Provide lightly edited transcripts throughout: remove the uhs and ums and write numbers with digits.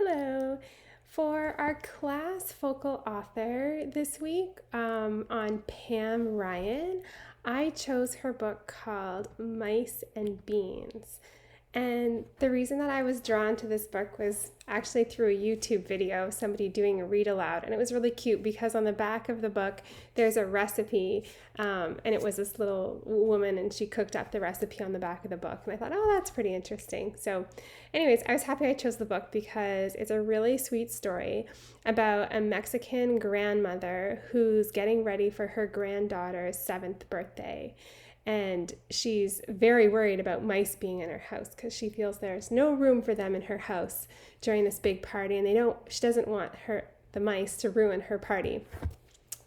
Hello. For our class focal author this week on Pam Ryan, I chose her book called Mice and Beans. And the reason that I was drawn to this book was actually through a YouTube video of somebody doing a read aloud. And it was really cute because on the back of the book, there's a recipe. And it was this little woman and she cooked up the recipe on the back of the book. And I thought, oh, that's pretty interesting. So, anyways, I was happy I chose the book because it's a really sweet story about a Mexican grandmother who's getting ready for her granddaughter's 7th birthday. And she's very worried about mice being in her house because she feels there's no room for them in her house during this big party, and she doesn't want the mice to ruin her party.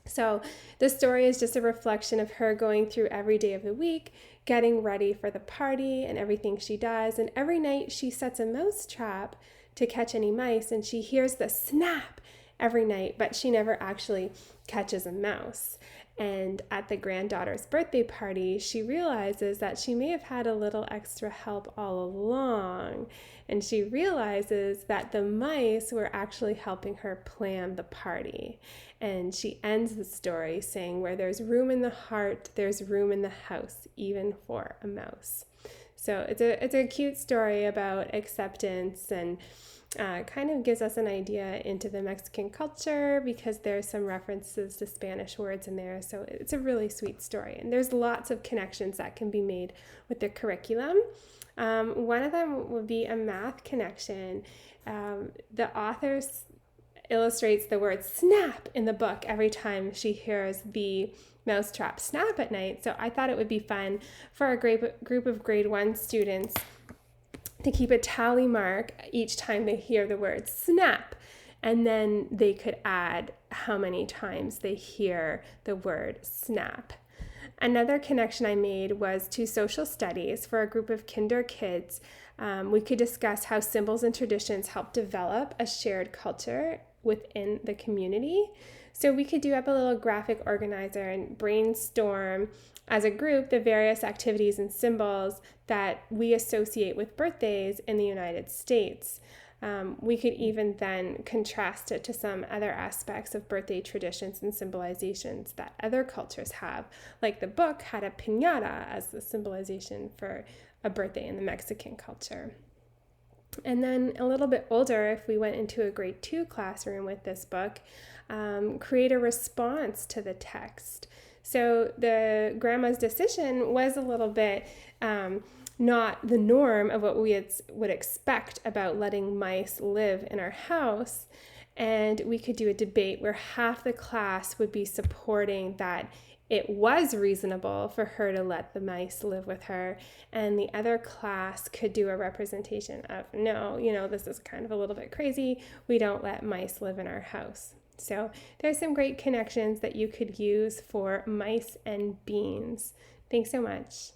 So the story is just a reflection of her going through every day of the week, getting ready for the party and everything she does. And every night she sets a mouse trap to catch any mice, and she hears the snap every night, but she never actually catches a mouse. And at the granddaughter's birthday party, she realizes that she may have had a little extra help all along. And she realizes that the mice were actually helping her plan the party. And she ends the story saying, where there's room in the heart, there's room in the house, even for a mouse. So it's a cute story about acceptance and kind of gives us an idea into the Mexican culture because there's some references to Spanish words in there. So it's a really sweet story. And there's lots of connections that can be made with the curriculum. One of them would be a math connection. The author illustrates the word snap in the book every time she hears the mousetrap snap at night. So I thought it would be fun for a group of grade 1 students to keep a tally mark each time they hear the word snap. And then they could add how many times they hear the word snap. Another connection I made was to social studies for a group of kinder kids. We could discuss how symbols and traditions help develop a shared culture within the community. So we could do up a little graphic organizer and brainstorm as a group the various activities and symbols that we associate with birthdays in the United States. We could even then contrast it to some other aspects of birthday traditions and symbolizations that other cultures have. Like the book had a piñata as the symbolization for a birthday in the Mexican culture. And then a little bit older, if we went into a grade 2 classroom with this book, create a response to the text. So the grandma's decision was a little bit not the norm of what we would expect about letting mice live in our house. And we could do a debate where half the class would be supporting that it was reasonable for her to let the mice live with her, and the other class could do a representation of, no, this is kind of a little bit crazy. We don't let mice live in our house. So there's some great connections that you could use for mice and beans. Thanks so much.